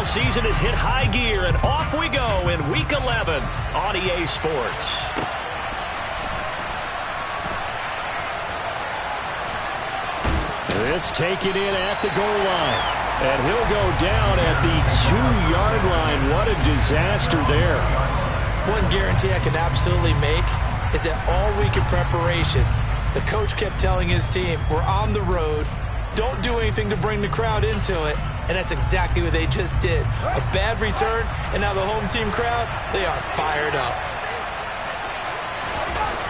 NFL season has hit high gear, and off we go in Week 11 on EA Sports. This taken in at the goal line. And he'll go down at the 2-yard line. What a disaster there. One guarantee I can absolutely make is that all week in preparation, the coach kept telling his team, we're on the road, don't do anything to bring the crowd into it. And that's exactly what they just did. A bad return, and now the home team crowd, they are fired up.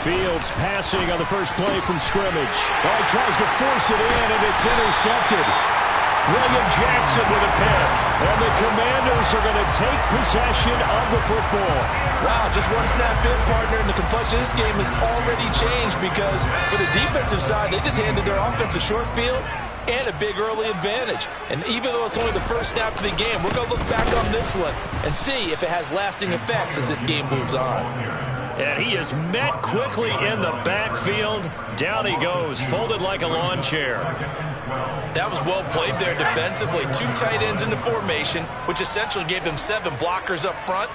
Fields passing on the first play from scrimmage. Oh, he tries to force it in, and it's intercepted. William Jackson with a pick. And the Commanders are going to take possession of the football. Wow, just one snap in, partner, and the complexion of this game has already changed because for the defensive side, they just handed their offense a short field and a big early advantage. And even though it's only the first snap of the game, we're going to look back on this one and see if it has lasting effects as this game moves on. And he is met quickly in the backfield. Down he goes, folded like a lawn chair. That was well played there defensively. 2 tight ends in the formation, which essentially gave them 7 blockers up front.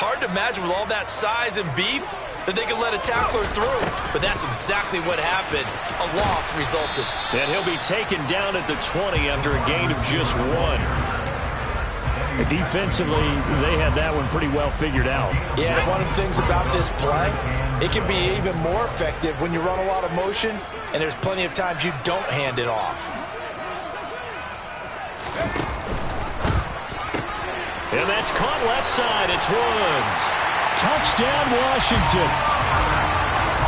Hard to imagine with all that size and beef that they could let a tackler through. But that's exactly what happened. A loss resulted. And he'll be taken down at the 20 after a gain of just 1. Defensively, they had that one pretty well figured out. Yeah, and one of the things about this play, it can be even more effective when you run a lot of motion, and there's plenty of times you don't hand it off. And that's caught left side. It's Woods. Touchdown, Washington.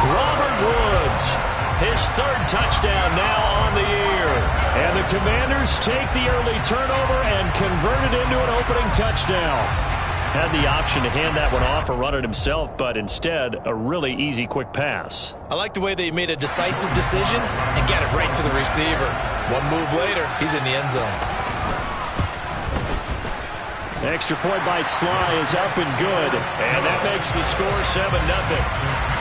Robert Woods, his 3rd touchdown now on the year. And the Commanders take the early turnover and convert it into an opening touchdown. Had the option to hand that one off or run it himself, but instead, a really easy, quick pass. I like the way they made a decisive decision and got it right to the receiver. One move later, he's in the end zone. Extra point by Sly is up and good. And that makes the score 7-0.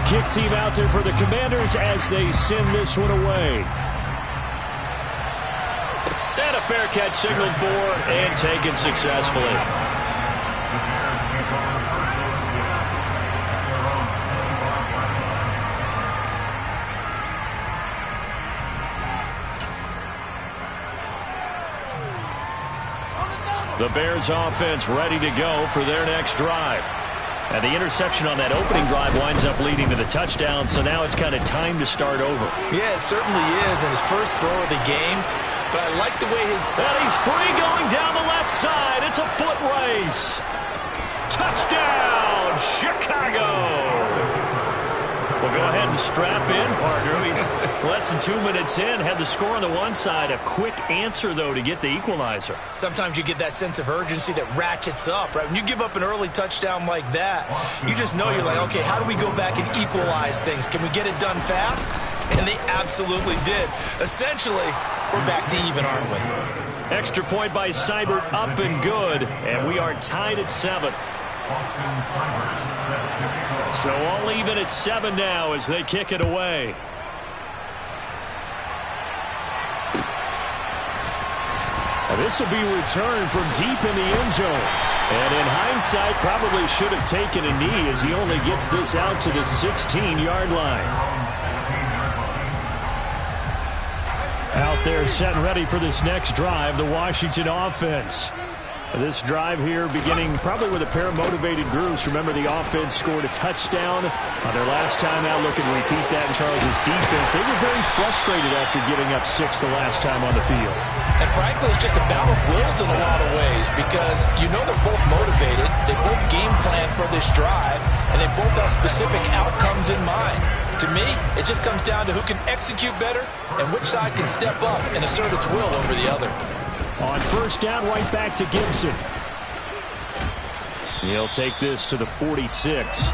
Kick team out there for the Commanders as they send this one away. And a fair catch signaled for and taken successfully. The Bears offense ready to go for their next drive. And the interception on that opening drive winds up leading to the touchdown, so now it's kind of time to start over. Yeah, it certainly is, and his first throw of the game. But I like the way And he's free going down the left side. It's a foot race. Touchdown, Chicago. We'll go ahead and strap in, partner. Less than 2 minutes in, had the score on the one side. A quick answer, though, to get the equalizer. Sometimes you get that sense of urgency that ratchets up, right? When you give up an early touchdown like that, you just know you're like, okay, how do we go back and equalize things? Can we get it done fast? And they absolutely did. Essentially, we're back to even, aren't we? Extra point by Seibert, up and good. And we are tied at 7. So all even at 7 now as they kick it away. And this will be returned from deep in the end zone. And in hindsight, probably should have taken a knee as he only gets this out to the 16-yard line. Out there set and ready for this next drive, the Washington offense. This drive here beginning probably with a pair of motivated groups. Remember, the offense scored a touchdown on their last time out. Looking to repeat that in Charles' defense. They were very frustrated after giving up 6 the last time on the field. And frankly, it's just a battle of wills in a lot of ways because you know they're both motivated. They both game plan for this drive, and they both have specific outcomes in mind. To me, it just comes down to who can execute better and which side can step up and assert its will over the other. On first down, right back to Gibson. He'll take this to the 46.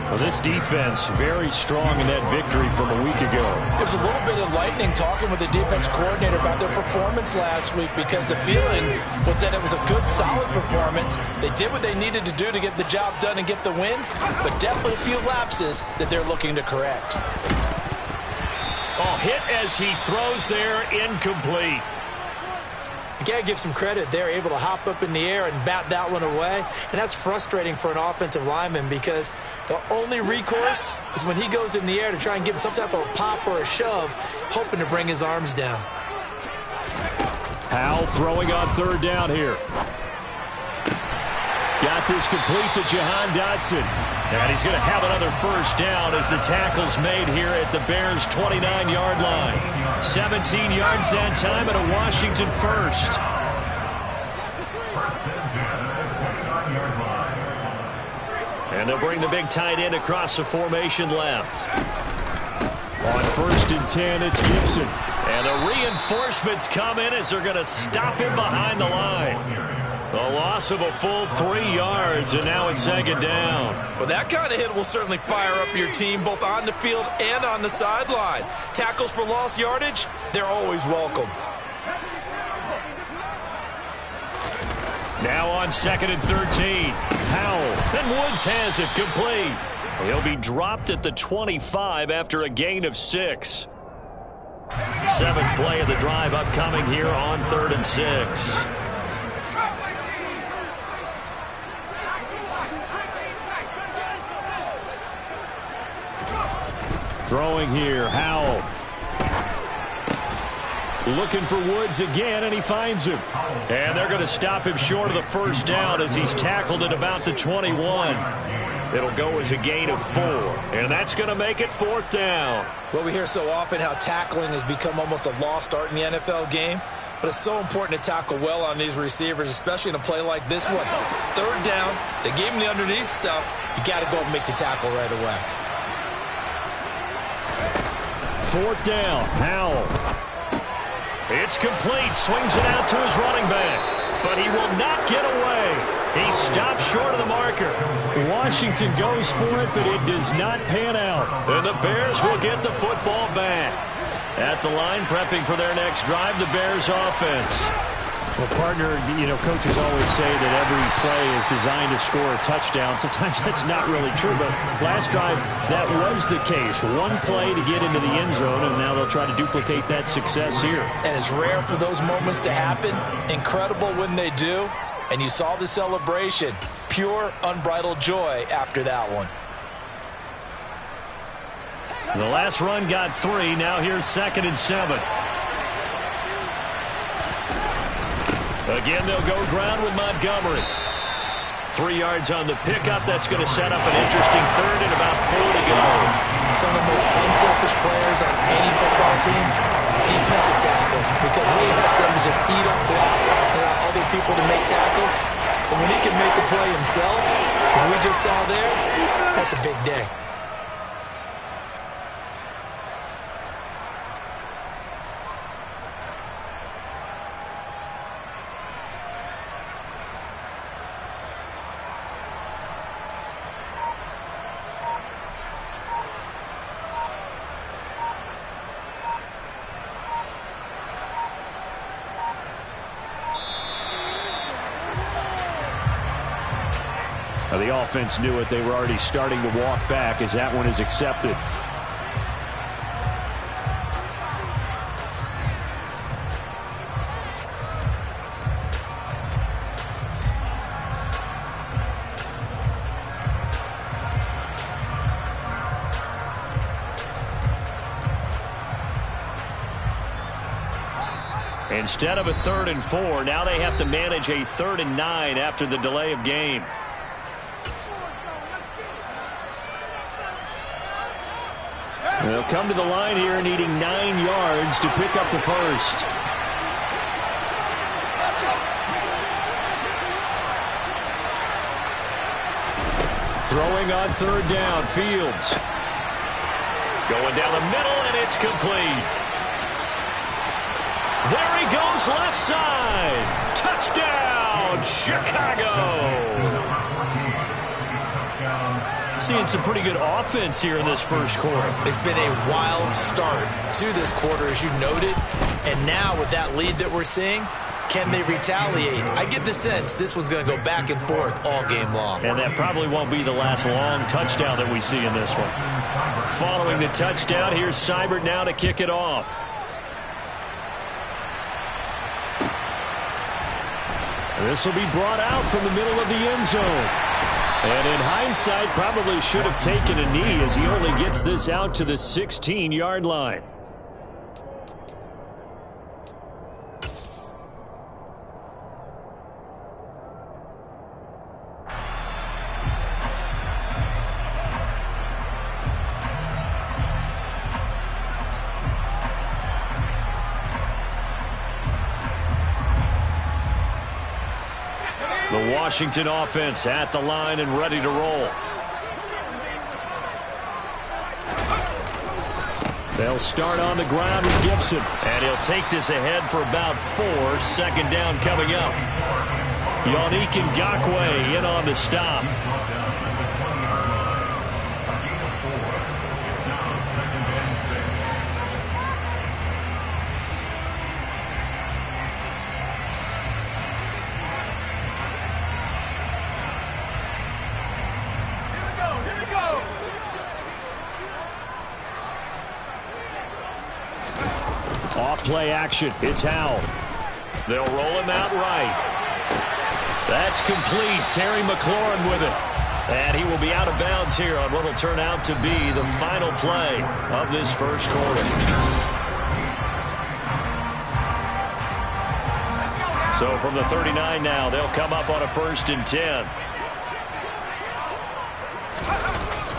Well, this defense very strong in that victory from a week ago. It was a little bit enlightening talking with the defense coordinator about their performance last week, because the feeling was that it was a good, solid performance. They did what they needed to do to get the job done and get the win, but definitely a few lapses that they're looking to correct. Oh, hit as he throws there, incomplete. You got to give some credit. They're able to hop up in the air and bat that one away. And that's frustrating for an offensive lineman, because the only recourse is when he goes in the air to try and give him some type of a pop or a shove, hoping to bring his arms down. Howell throwing on third down here. Got this complete to Jahan Dotson. And he's going to have another first down as the tackle's made here at the Bears' 29-yard line. 17 yards that time and a Washington first. And they'll bring the big tight end across the formation left. On 1st and 10, it's Gibson. And the reinforcements come in as they're going to stop him behind the line. A loss of a full 3 yards, and now it's 2nd down. Well, that kind of hit will certainly fire up your team, both on the field and on the sideline. Tackles for lost yardage, they're always welcome. Now on 2nd and 13, Howell, and Woods has it complete. He'll be dropped at the 25 after a gain of 6. 7th play of the drive upcoming here on 3rd and 6. Throwing here, Howell. Looking for Woods again, and he finds him. And they're going to stop him short of the first down as he's tackled at about the 21. It'll go as a gain of 4, and that's going to make it 4th down. Well, we hear so often how tackling has become almost a lost art in the NFL game, but it's so important to tackle well on these receivers, especially in a play like this one. 3rd down, they gave him the underneath stuff. You got to go and make the tackle right away. 4th down, Howell. It's complete, swings it out to his running back, but he will not get away. He stops short of the marker. Washington goes for it, but it does not pan out. And the Bears will get the football back. At the line, prepping for their next drive, the Bears offense. Well, partner, coaches always say that every play is designed to score a touchdown. Sometimes that's not really true, but last drive, that was the case. One play to get into the end zone, and now they'll try to duplicate that success here. And it's rare for those moments to happen. Incredible when they do. And you saw the celebration. Pure, unbridled joy after that one. The last run got 3. Now here's 2nd and 7. Again, they'll go ground with Montgomery. 3 yards on the pickup. That's going to set up an interesting 3rd and about 4 to go. Some of the most unselfish players on any football team, defensive tackles, because we ask them to just eat up blocks and allow other people to make tackles. But when he can make a play himself, as we just saw there, that's a big day. The offense knew it. They were already starting to walk back as that one is accepted. Instead of a 3rd and 4, now they have to manage a 3rd and 9 after the delay of game. They'll come to the line here needing 9 yards to pick up the first. Throwing on 3rd down, Fields. Going down the middle, and it's complete. There he goes, left side. Touchdown, Chicago. Seeing some pretty good offense here in this first quarter. It's been a wild start to this quarter, as you noted. And now with that lead that we're seeing, can they retaliate? I get the sense this one's going to go back and forth all game long. And that probably won't be the last long touchdown that we see in this one. Following the touchdown, here's Seibert now to kick it off. This will be brought out from the middle of the end zone. And in hindsight, probably should have taken a knee as he only gets this out to the 16-yard line. The Washington offense at the line and ready to roll. They'll start on the ground with Gibson. And he'll take this ahead for about 4. Second down coming up. Yannick Ngakoue in on the stop. Off-play action. It's Howell. They'll roll him out right. That's complete. Terry McLaurin with it. And he will be out of bounds here on what will turn out to be the final play of this first quarter. So from the 39 now, they'll come up on a 1st and 10.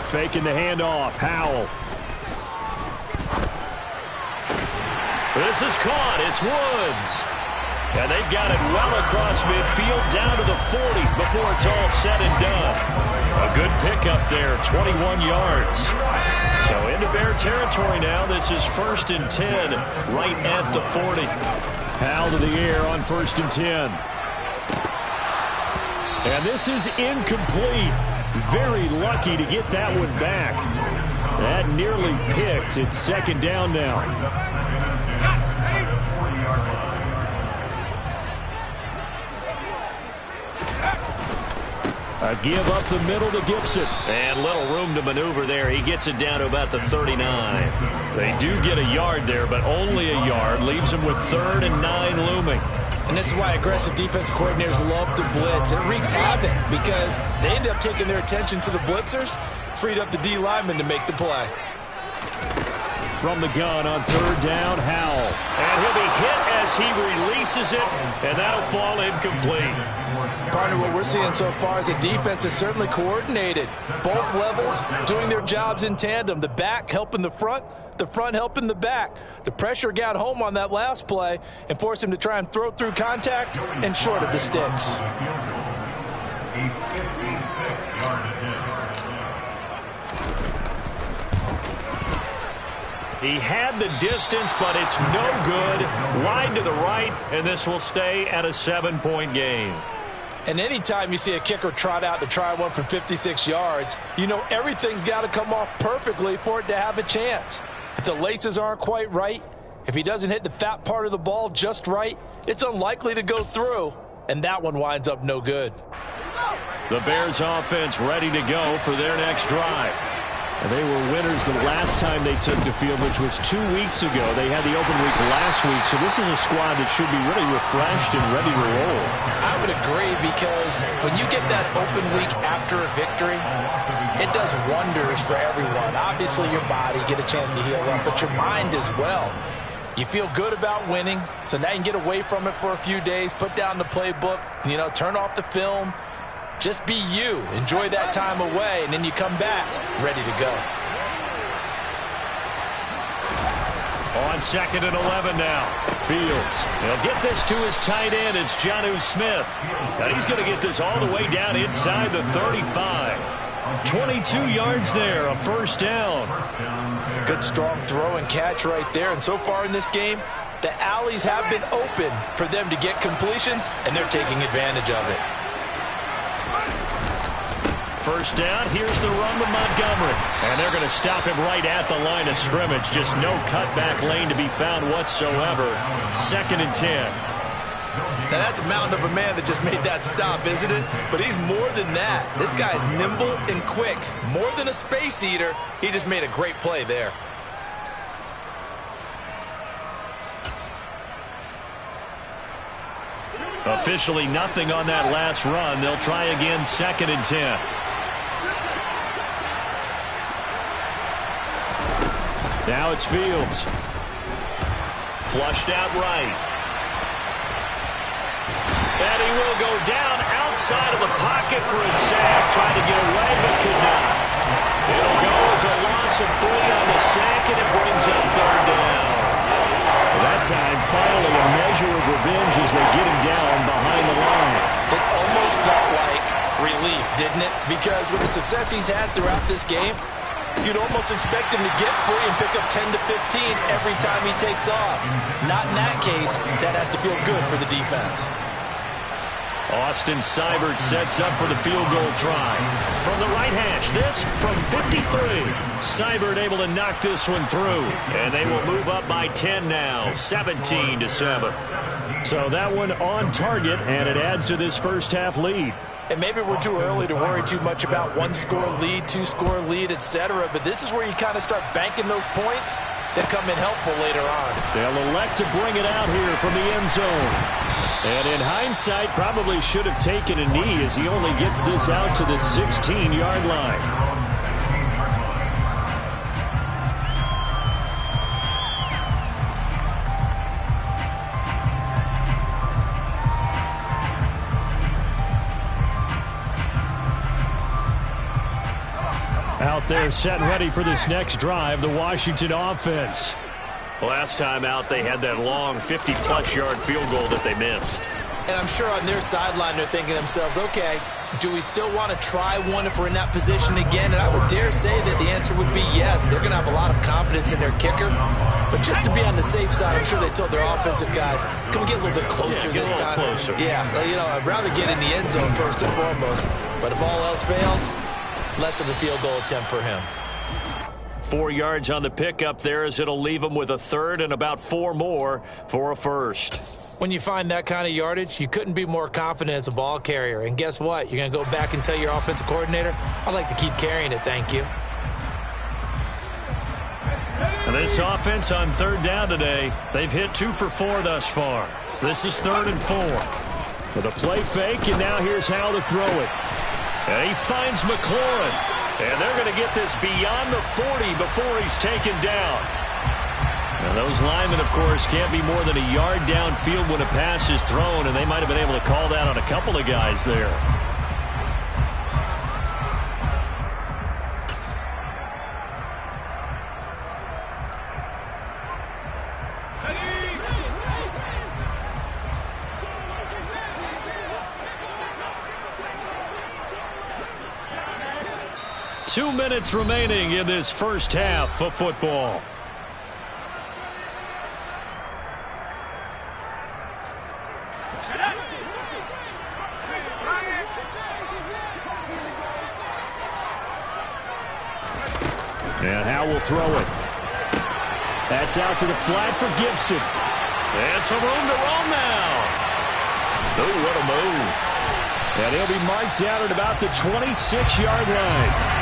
Faking the handoff. Howell. This is caught. It's Woods. And they've got it well across midfield down to the 40 before it's all said and done. A good pickup there, 21 yards. So into Bear territory now. This is 1st and 10 right at the 40. Howell to the air on 1st and 10. And this is incomplete. Very lucky to get that one back. That nearly picked. It's 2nd down now. A give up the middle to Gibson. And little room to maneuver there. He gets it down to about the 39. They do get a yard there, but only a yard. Leaves them with 3rd and 9 looming. And this is why aggressive defense coordinators love to blitz. It wreaks havoc because they end up taking their attention to the blitzers, freed up the D lineman to make the play. From the gun on 3rd down, Howell. And he'll be hit as he releases it, and that'll fall incomplete. Partner, what we're seeing so far is a defense is certainly coordinated. Both levels doing their jobs in tandem. The back helping the front helping the back. The pressure got home on that last play and forced him to try and throw through contact and short of the sticks. He had the distance, but it's no good. Wide to the right, and this will stay at a 7-point game. And anytime you see a kicker trot out to try one from 56 yards, you know everything's got to come off perfectly for it to have a chance. If the laces aren't quite right, if he doesn't hit the fat part of the ball just right, it's unlikely to go through, and that one winds up no good. The Bears offense ready to go for their next drive. And they were winners the last time they took the field, which was 2 weeks ago. They had the open week last week, so this is a squad that should be really refreshed and ready to roll. I would agree, because when you get that open week after a victory, it does wonders for everyone. Obviously, your body, get a chance to heal up, but your mind as well. You feel good about winning, so now you can get away from it for a few days, put down the playbook, turn off the film. Just be you. Enjoy that time away, and then you come back ready to go. On 2nd and 11 now. Fields. He'll get this to his tight end. It's Jonnu Smith. And he's going to get this all the way down inside the 35. 22 yards there, a 1st down. Good strong throw and catch right there. And so far in this game, the alleys have been open for them to get completions, and they're taking advantage of it. first down. Here's the run with Montgomery. And they're going to stop him right at the line of scrimmage. Just no cutback lane to be found whatsoever. 2nd and 10. Now, that's a mountain of a man that just made that stop, isn't it? But he's more than that. This guy's nimble and quick. More than a space eater, he just made a great play there. Officially nothing on that last run. They'll try again, 2nd and 10. Now it's Fields. Flushed out right. And he will go down outside of the pocket for a sack. Tried to get away, but could not. It'll go as a loss of 3 on the sack, and it brings up 3rd down. That time, finally, a measure of revenge as they get him down behind the line. It almost felt like relief, didn't it? Because with the success he's had throughout this game, you'd almost expect him to get free and pick up 10 to 15 every time he takes off. Not in that case. That has to feel good for the defense. Austin Seibert sets up for the field goal try. From the right hash, this from 53. Seibert able to knock this one through. And they will move up by 10 now, 17 to 7. So that one on target, and it adds to this first half lead. And maybe we're too early to worry too much about 1-score lead, 2-score lead, etc. But this is where you kind of start banking those points that come in helpful later on. They'll elect to bring it out here from the end zone. And in hindsight, probably should have taken a knee as he only gets this out to the 16-yard line. Out there set ready for this next drive, the Washington offense. Last time out, they had that long 50-plus yard field goal that they missed. And I'm sure on their sideline they're thinking to themselves, okay, do we still want to try one if we're in that position again? And I would dare say that the answer would be yes. They're going to have a lot of confidence in their kicker. But just to be on the safe side, I'm sure they told their offensive guys, can we get a little bit closer this time? Closer. Yeah, you know, I'd rather get in the end zone first and foremost. But if all else fails, less of a field goal attempt for him. 4 yards on the pickup there as it'll leave them with a third and about 4 more for a first. When you find that kind of yardage, you couldn't be more confident as a ball carrier. And guess what? You're going to go back and tell your offensive coordinator, I'd like to keep carrying it, thank you. And this offense on 3rd down today, they've hit 2 for 4 thus far. This is 3rd and 4. With a play fake, and now here's how to throw it. And he finds McLaurin. And they're going to get this beyond the 40 before he's taken down. And those linemen, of course, can't be more than a yard downfield when a pass is thrown, and they might have been able to call that on a couple of guys there. Two minutes remaining in this first half of football. And Howe will throw it. That's out to the flat for Gibson. And some room to roam now. Oh, what a move. And he'll be marked down at about the 26-yard line.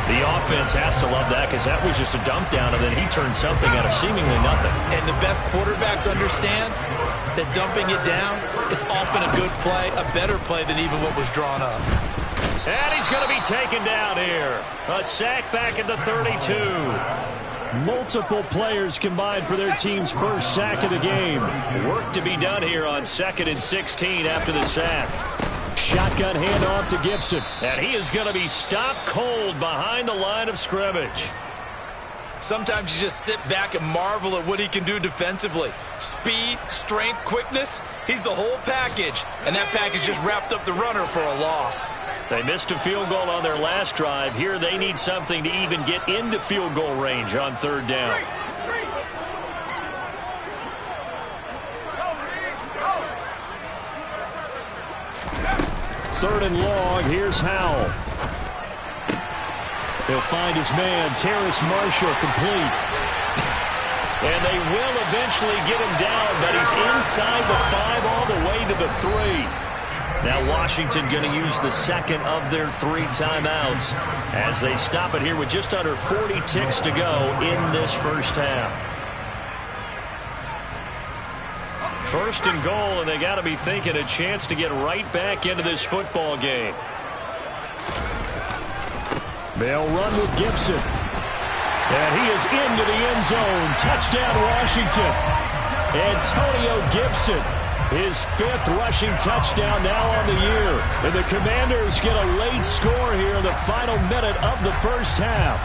The offense has to love that because that was just a dump down, and then he turned something out of seemingly nothing. And the best quarterbacks understand that dumping it down is often a good play, a better play than even what was drawn up. And he's going to be taken down here. A sack back at the 32. Multiple players combined for their team's first sack of the game. Work to be done here on 2nd and 16 after the sack. Shotgun handoff to Gibson. And he is going to be stopped cold behind the line of scrimmage. Sometimes you just sit back and marvel at what he can do defensively. Speed, strength, quickness, he's the whole package. And that package just wrapped up the runner for a loss. They missed a field goal on their last drive. Here they need something to even get into field goal range on 3rd down. Third and long, here's Howell. He'll find his man, Terrace Marshall, complete. And they will eventually get him down, but he's inside the 5 all the way to the 3. Now Washington going to use the second of their 3 timeouts as they stop it here with just under 40 ticks to go in this first half. First and goal, and they got to be thinking a chance to get right back into this football game. They'll run with Gibson. And he is into the end zone. Touchdown, Washington. Antonio Gibson, his 5th rushing touchdown now on the year. And the Commanders get a late score here in the final minute of the first half.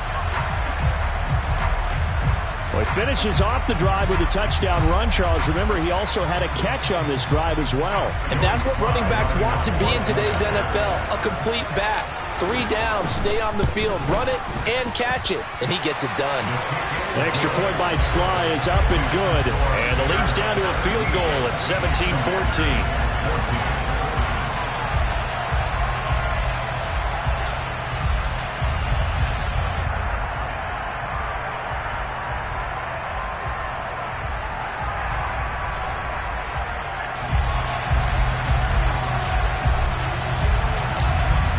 Well, he finishes off the drive with a touchdown run, Charles. Remember, he also had a catch on this drive as well. And that's what running backs want to be in today's NFL, a complete back. 3 down, stay on the field, run it, and catch it. And he gets it done. An extra point by Sly is up and good. And the lead's down to a field goal at 17-14.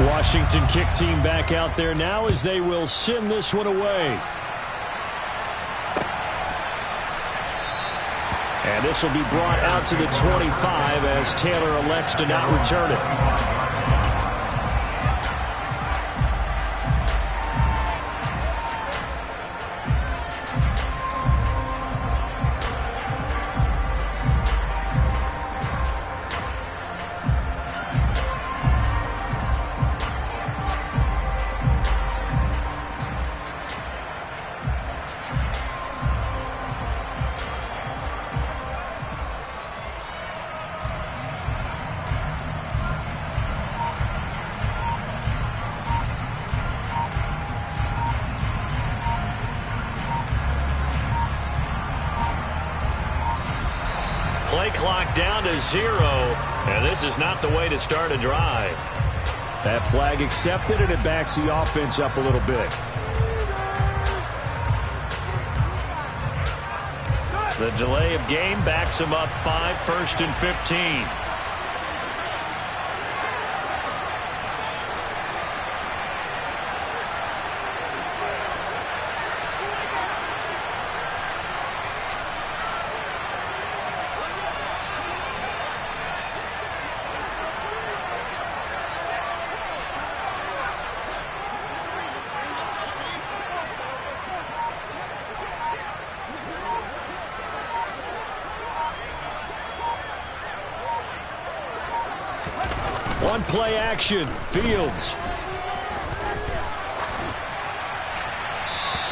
Washington kick team back out there now as they will send this one away. And this will be brought out to the 25 as Taylor elects to not return it. Play clock down to 0, and this is not the way to start a drive. That flag accepted, and it backs the offense up a little bit. The delay of game backs them up 5, 1st and 15. One play action. Fields.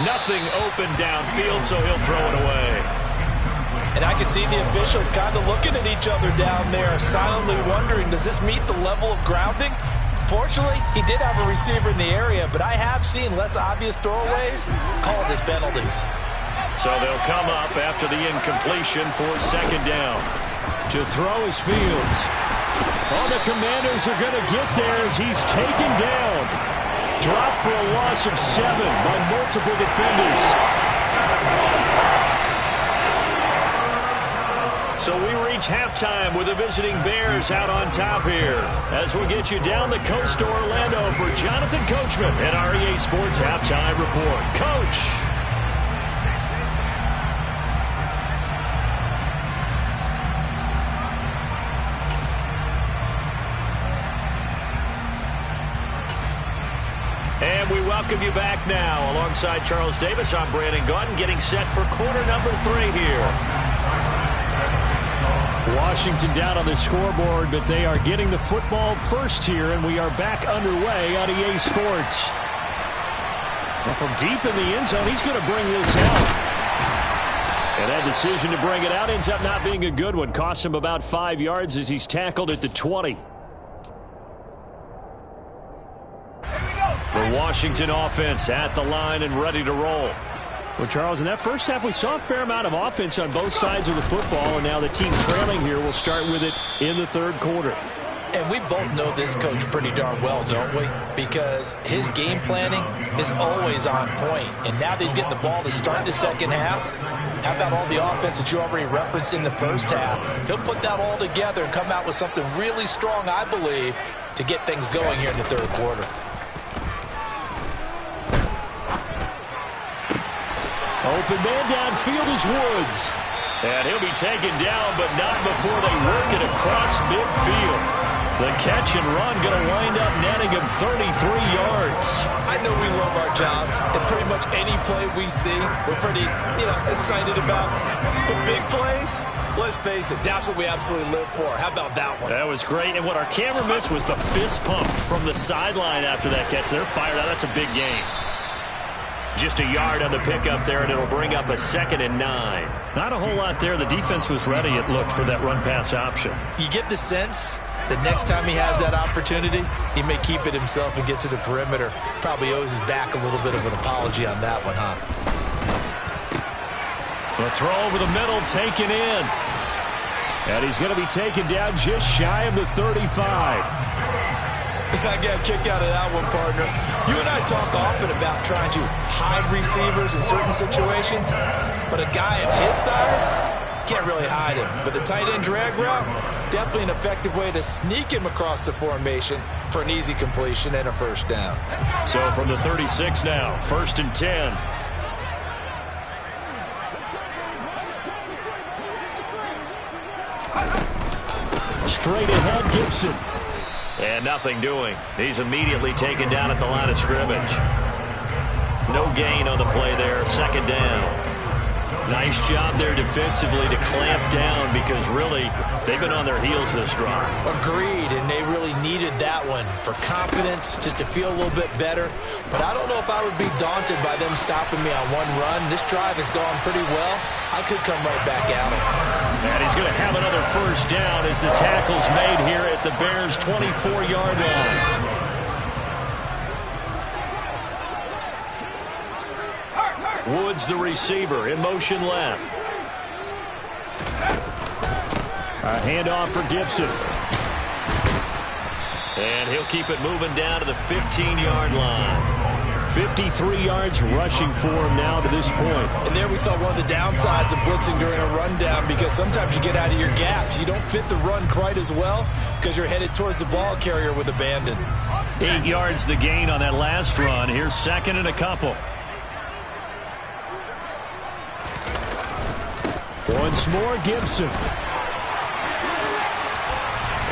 Nothing open downfield, so he'll throw it away. And I can see the officials kind of looking at each other down there, silently wondering, does this meet the level of grounding? Fortunately, he did have a receiver in the area, but I have seen less obvious throwaways called as penalties. So they'll come up after the incompletion for 2nd down. To throw is Fields. Oh, the Commanders are going to get there as he's taken down. Dropped for a loss of 7 by multiple defenders. So we reach halftime with the visiting Bears out on top here. As we get you down the coast to Orlando for Jonathan Coachman at our EA Sports Halftime Report. Coach. And we welcome you back now. Alongside Charles Davis, I'm Brandon Gaudin, getting set for quarter number 3 here. Washington down on the scoreboard, but they are getting the football first here, and we are back underway on EA Sports. Well, from deep in the end zone, he's going to bring this out. And that decision to bring it out ends up not being a good one. Costs him about 5 yards as he's tackled at the 20. The Washington offense at the line and ready to roll. Well, Charles, in that first half, we saw a fair amount of offense on both sides of the football, and now the team trailing here will start with it in the 3rd quarter. And we both know this coach pretty darn well, don't we? Because his game planning is always on point. And now that he's getting the ball to start the second half, how about all the offense that you already referenced in the first half? He'll put that all together and come out with something really strong, I believe, to get things going here in the third quarter. Open man downfield is Woods. And he'll be taken down, but not before they work it across midfield. The catch and run going to wind up netting him 33 yards. I know we love our jobs, and pretty much any play we see, we're pretty, excited about. The big plays, let's face it, that's what we absolutely live for. How about that one? That was great, and what our camera missed was the fist pump from the sideline after that catch. They're fired out. That's a big gain. Just a yard on the pickup there, and it'll bring up a 2nd and 9. Not a whole lot there. The defense was ready, it looked, for that run-pass option. You get the sense that next time he has that opportunity, he may keep it himself and get to the perimeter. Probably owes his back a little bit of an apology on that one, huh? The throw over the middle, taken in. And he's going to be taken down just shy of the 35. I got a kick out of that one, partner. You and I talk often about trying to hide receivers in certain situations, but a guy of his size can't really hide him. But the tight end drag route, definitely an effective way to sneak him across the formation for an easy completion and a first down. So from the 36 now, 1st and 10. Straight ahead, Gibson. And nothing doing. He's immediately taken down at the line of scrimmage. No gain on the play there. 2nd down. Nice job there defensively to clamp down because really they've been on their heels this drive. Agreed, and they really needed that one for confidence, just to feel a little bit better. But I don't know if I would be daunted by them stopping me on one run. This drive has gone pretty well. I could come right back at him. And he's going to have another first down as the tackle's made here at the Bears' 24-yard line. Woods, the receiver, in motion left. A handoff for Gibson. And he'll keep it moving down to the 15-yard line. 53 yards rushing for him now to this point. And there we saw one of the downsides of blitzing during a rundown, because sometimes you get out of your gaps. You don't fit the run quite as well because you're headed towards the ball carrier with abandon. 8 yards the gain on that last run. Here's 2nd and a couple. Once more, Gibson.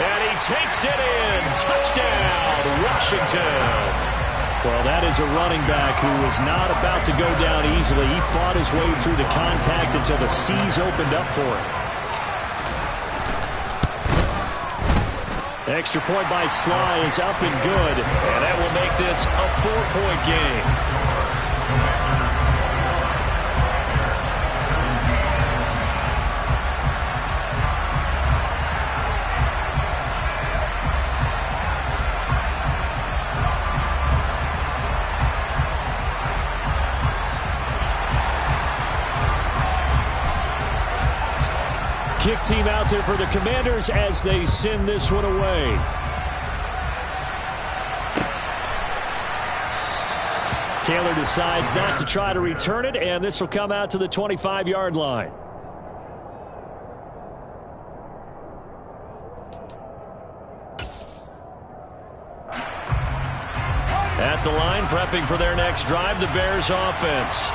And he takes it in. Touchdown, Washington. Well, that is a running back who was not about to go down easily. He fought his way through the contact until the seas opened up for him. Extra point by Sly is up and good. And that will make this a 4-point game. Kick team out there for the Commanders as they send this one away. Taylor decides not to try to return it, and this will come out to the 25-yard line. At the line, prepping for their next drive, the Bears offense.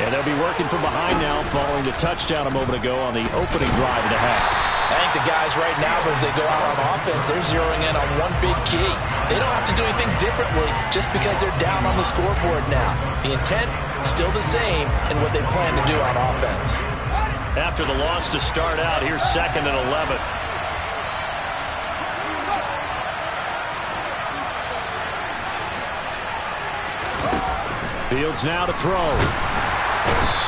And they'll be working from behind now following the touchdown a moment ago on the opening drive of the half. I think the guys right now, as they go out on offense, they're zeroing in on one big key. They don't have to do anything differently just because they're down on the scoreboard now. The intent, still the same in what they plan to do on offense. After the loss to start out, here's 2nd and 11. Fields now to throw.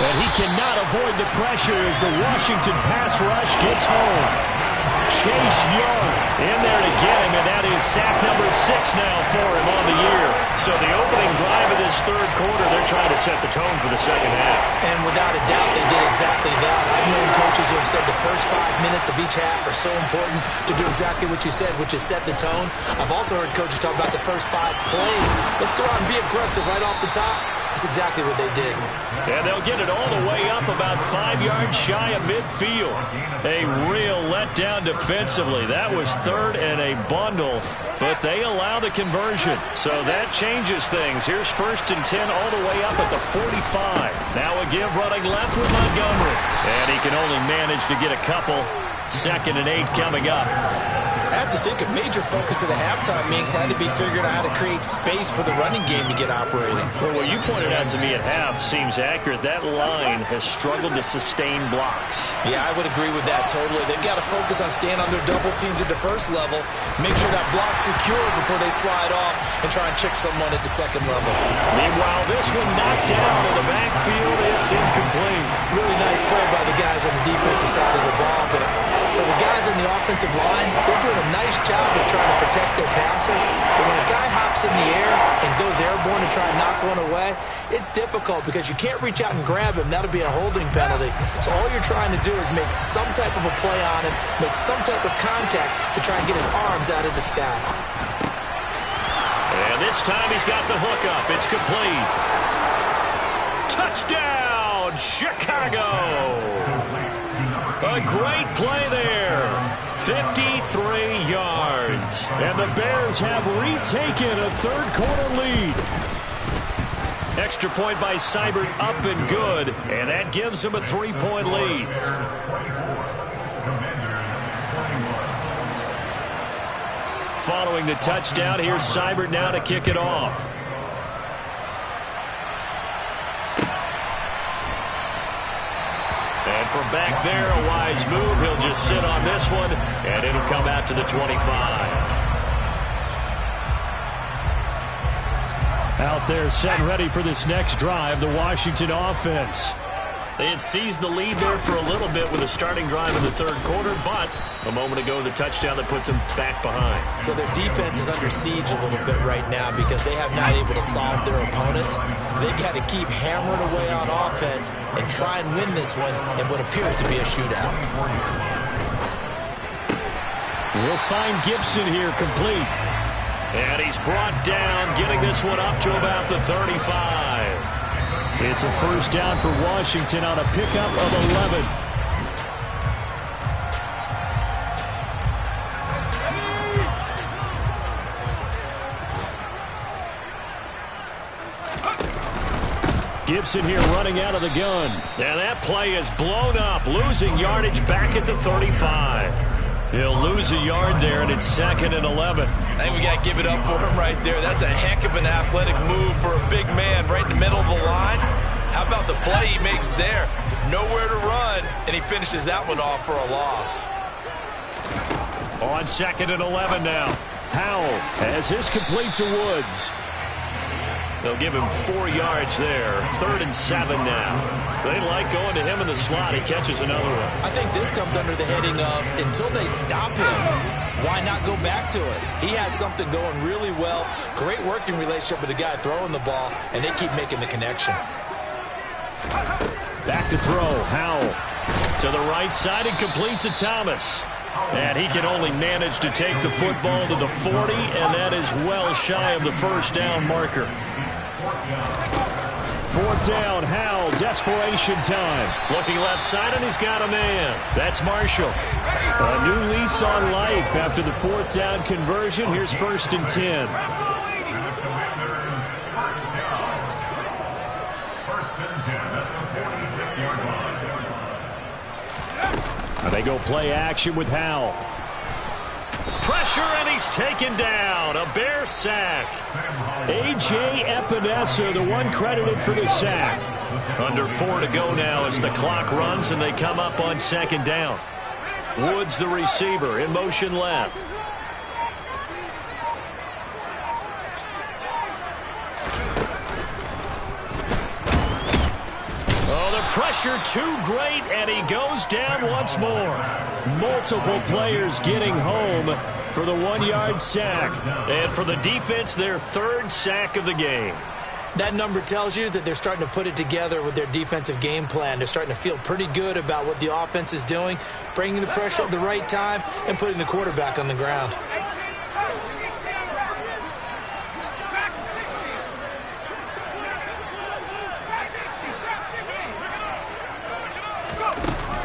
And he cannot avoid the pressure as the Washington pass rush gets home. Chase Young in there to get him, and that is sack number 6 now for him on the year. So the opening drive of this this third quarter, they're trying to set the tone for the second half. And without a doubt, they did exactly that. I've known coaches who have said the first 5 minutes of each half are so important to do exactly what you said, which is set the tone. I've also heard coaches talk about the first 5 plays. Let's go out and be aggressive right off the top. That's exactly what they did. And they'll get it all the way up about 5 yards shy of midfield. A real letdown defensively. That was third and a bundle, but they allow the conversion. So that changes things. Here's 1st and 10 all the way up at the 45. Now a give running left with Montgomery. And he can only manage to get a couple. 2nd and 8 coming up. I have to think a major focus of the halftime meetings had to be figuring out how to create space for the running game to get operating. Well, what you pointed out to me at half seems accurate. That line has struggled to sustain blocks. Yeah, I would agree with that totally. They've got to focus on staying on their double teams at the first level, make sure that block's secure before they slide off and try and chip someone at the second level. Meanwhile, this one knocked down in the backfield. It's incomplete. Really nice play by the guys on the defensive side of the ball, but for the guys on the offensive line, they're doing a nice job of trying to protect their passer. But when a guy hops in the air and goes airborne to try and knock one away, it's difficult because you can't reach out and grab him. That'll be a holding penalty. So all you're trying to do is make some type of a play on him, make some type of contact to try and get his arms out of the sky. And this time he's got the hook up. It's complete. Touchdown, Chicago! A great play there. 53 yards. And the Bears have retaken a third-quarter lead. Extra point by Seibert up and good. And that gives them a 3-point lead. Following the touchdown, here's Seibert now to kick it off. And from back there, a wise move. He'll just sit on this one, and it'll come out to the 25. Out there set and ready for this next drive, the Washington offense. They had seized the lead there for a little bit with a starting drive in the third quarter, but a moment ago, the touchdown that puts them back behind. So their defense is under siege a little bit right now because they have not able to solve their opponents. So they've got to keep hammering away on offense and try and win this one in what appears to be a shootout. We'll find Gibson here complete. And he's brought down, getting this one up to about the 35. It's a first down for Washington on a pickup of 11. Gibson here running out of the gun. And that play is blown up, losing yardage back at the 35. He'll lose a yard there, and it's 2nd and 11. I think we got to give it up for him right there. That's a heck of an athletic move for a big man right in the middle of the line. How about the play he makes there? Nowhere to run, and he finishes that one off for a loss. On 2nd and 11 now. Howell has his complete to Woods. They'll give him 4 yards there. 3rd and 7 now. They like going to him in the slot. He catches another one. I think this comes under the heading of until they stop him, why not go back to it? He has something going really well. Great working relationship with the guy throwing the ball, and they keep making the connection. Back to throw. Howell to the right side and complete to Thomas. And he can only manage to take the football to the 40, and that is well shy of the first down marker. 4th down, Howell, desperation time. Looking left side, and he's got a man. That's Marshall. A new lease on life after the 4th down conversion. Here's 1st and 10. And they go play action with Howell. Pressure, and he's taken down. A Bear sack. A.J. Epinesa, the one credited for the sack. Under 4 to go now as the clock runs, and they come up on 2nd down. Woods, the receiver, in motion left. Pressure too great, and he goes down once more. Multiple players getting home for the 1-yard sack. And for the defense, their 3rd sack of the game. That number tells you that they're starting to put it together with their defensive game plan. They're starting to feel pretty good about what the offense is doing, bringing the pressure at the right time, and putting the quarterback on the ground.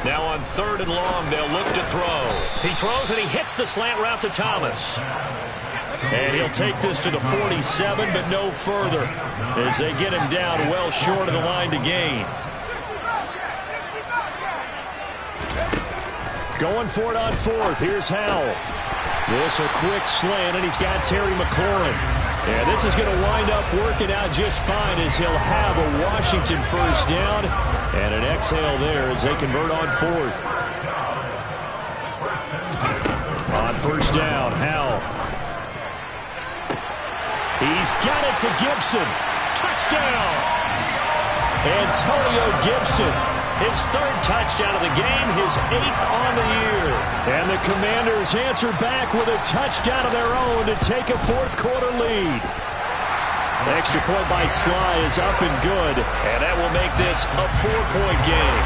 Now on 3rd and long, they'll look to throw. He throws and he hits the slant route to Thomas. And he'll take this to the 47, but no further as they get him down well short of the line to gain. Going for it on 4th. Here's Howell. This a quick slant, and he's got Terry McLaurin. And this is going to wind up working out just fine as he'll have a Washington first down and an exhale there as they convert on 4th. On 1st down, Howell. He's got it to Gibson. Touchdown! Antonio Gibson. His 3rd touchdown of the game, his 8th on the year. And the Commanders answer back with a touchdown of their own to take a 4th quarter lead. The extra point by Sly is up and good, and that will make this a 4-point game.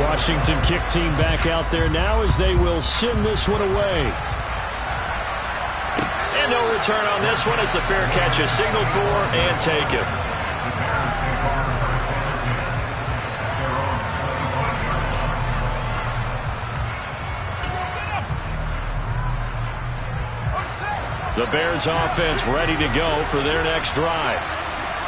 Washington kick team back out there now as they will send this one away. And no return on this one as the fair catch is signaled for and taken. The Bears offense ready to go for their next drive.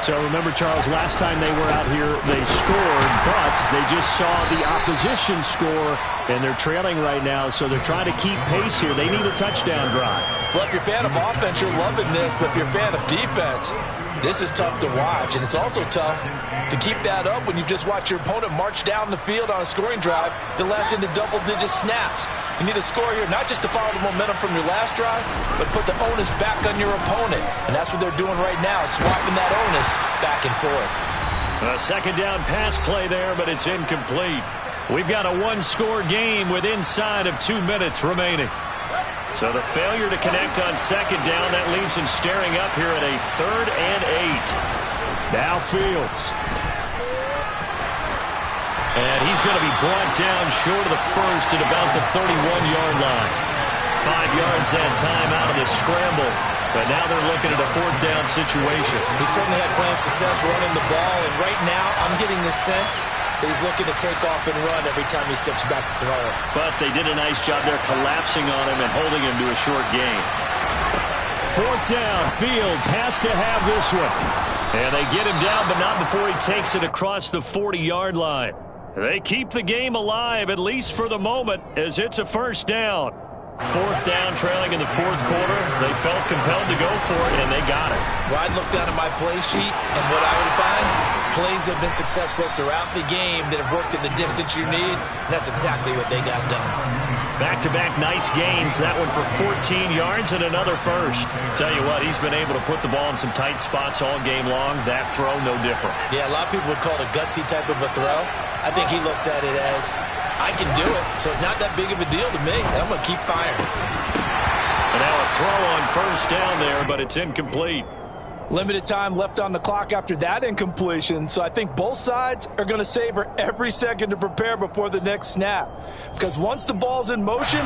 So remember, Charles, last time they were out here, they scored, but they just saw the opposition score, and they're trailing right now, so they're trying to keep pace here. They need a touchdown drive. Well, if you're a fan of offense, you're loving this, but if you're a fan of defense, this is tough to watch, and it's also tough to keep that up when you just watch your opponent march down the field on a scoring drive that lasts into double-digit snaps. You need a score here, not just to follow the momentum from your last drive, but put the onus back on your opponent. And that's what they're doing right now, swapping that onus back and forth. A 2nd down pass play there, but it's incomplete. We've got a 1-score game with inside of 2 minutes remaining. So the failure to connect on 2nd down, that leaves him staring up here at a 3rd and 8. Now Fields. And he's going to be brought down short of the 1st at about the 31-yard line. 5 yards that time out of the scramble. But now they're looking at a 4th down situation. He certainly had plenty of success running the ball, and right now I'm getting the sense that he's looking to take off and run every time he steps back to throw it. But they did a nice job there collapsing on him and holding him to a short gain. 4th down, Fields has to have this one. And they get him down, but not before he takes it across the 40-yard line. They keep the game alive, at least for the moment, as it's a 1st down. 4th down, trailing in the 4th quarter. They felt compelled to go for it, and they got it. Well, I'd look down at my play sheet, and what I would find, plays have been successful throughout the game that have worked in the distance you need, and that's exactly what they got done. Back-to-back nice gains. That one for 14 yards and another 1st. Tell you what, he's been able to put the ball in some tight spots all game long. That throw, no different. Yeah, a lot of people would call it a gutsy type of a throw. I think he looks at it as, I can do it, so it's not that big of a deal to me. I'm going to keep firing. And now a throw on 1st down there, but it's incomplete. Limited time left on the clock after that incompletion, so I think both sides are going to savor every second to prepare before the next snap. Because once the ball's in motion,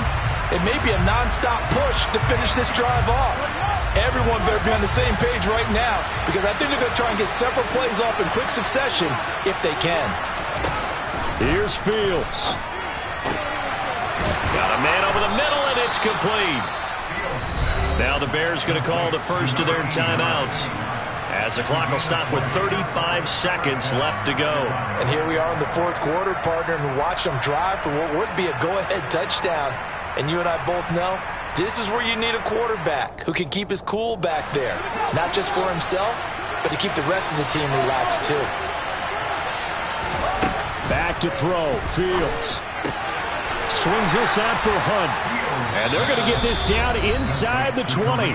it may be a nonstop push to finish this drive off. Everyone better be on the same page right now, because I think they're going to try and get several plays off in quick succession if they can. Here's Fields. Got a man over the middle, and it's complete. Now the Bears going to call the first of their timeouts, as the clock will stop with 35 seconds left to go. And here we are in the 4th quarter, partner, and watch them drive for what would be a go-ahead touchdown. And you and I both know this is where you need a quarterback who can keep his cool back there, not just for himself, but to keep the rest of the team relaxed too. Back to throw, Fields. Swings this out for Hunt. And they're going to get this down inside the 20.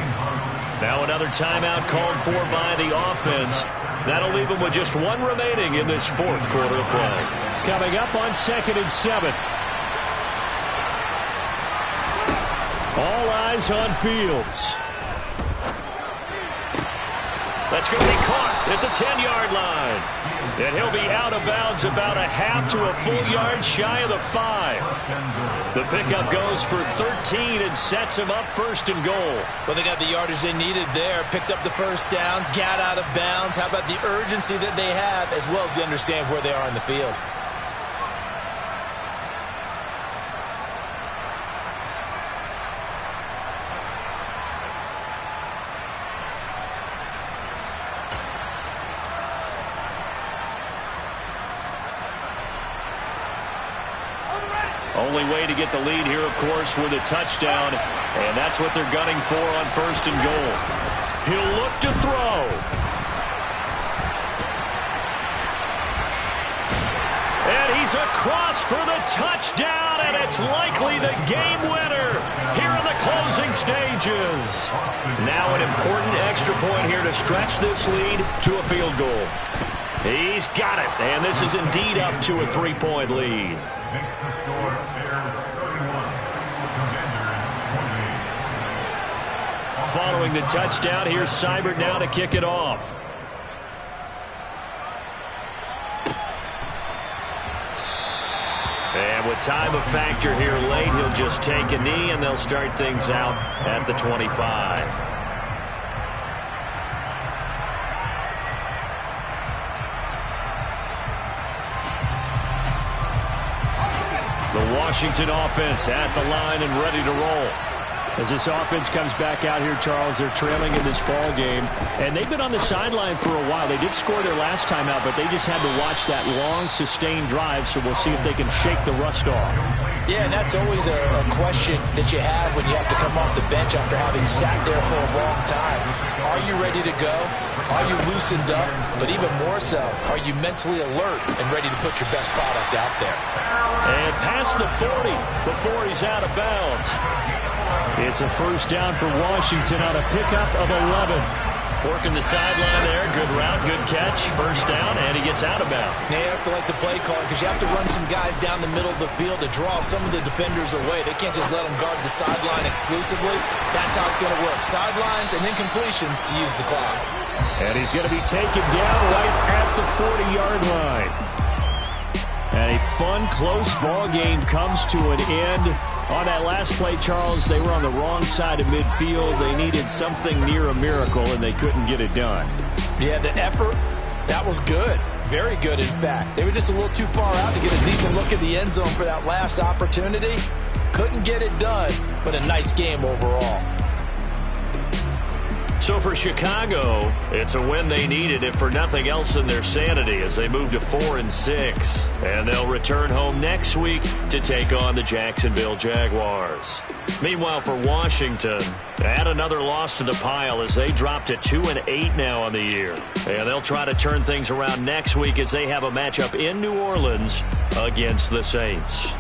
Now another timeout called for by the offense. That'll leave them with just 1 remaining in this 4th quarter of play. Coming up on 2nd and 7. All eyes on Fields. That's going to be caught at the 10-yard line. And he'll be out of bounds about a half to a full yard shy of the 5. The pickup goes for 13 and sets him up 1st and goal. Well, they got the yardage they needed there, picked up the first down, got out of bounds. How about the urgency that they have, as well as they understand where they are in the field? Only way to get the lead here, of course, with a touchdown, and that's what they're gunning for on 1st and goal. He'll look to throw. And he's across for the touchdown, and it's likely the game winner here in the closing stages. Now an important extra point here to stretch this lead to a field goal. He's got it, and this is indeed up to a 3-point lead. Makes the score Bears 31, Commanders 28. Following the touchdown, here's Seibert now to kick it off. And with time a factor here late, he'll just take a knee, and they'll start things out at the 25. The Washington offense at the line and ready to roll. As this offense comes back out here, Charles, they're trailing in this ball game, and they've been on the sideline for a while. They did score their last time out, but they just had to watch that long, sustained drive, so we'll see if they can shake the rust off. Yeah, and that's always a question that you have when you have to come off the bench after having sat there for a long time. Are you ready to go? Are you loosened up? But even more so, are you mentally alert and ready to put your best product out there? And past the 40 before he's out of bounds. It's a first down for Washington on a pickup of 11. Working the sideline there. Good route, good catch. First down, and he gets out of bounds. Now you have to like the play call because you have to run some guys down the middle of the field to draw some of the defenders away. They can't just let them guard the sideline exclusively. That's how it's going to work. Sidelines and incompletions to use the clock. And he's going to be taken down right at the 40-yard line. And a fun, close ball game comes to an end. On that last play, Charles, they were on the wrong side of midfield. They needed something near a miracle, and they couldn't get it done. Yeah, the effort, that was good. Very good, in fact. They were just a little too far out to get a decent look at the end zone for that last opportunity. Couldn't get it done, but a nice game overall. So for Chicago, it's a win they needed, if for nothing else in their sanity, as they move to 4-6. And they'll return home next week to take on the Jacksonville Jaguars. Meanwhile, for Washington, add another loss to the pile as they drop to 2-8 now on the year. And they'll try to turn things around next week as they have a matchup in New Orleans against the Saints.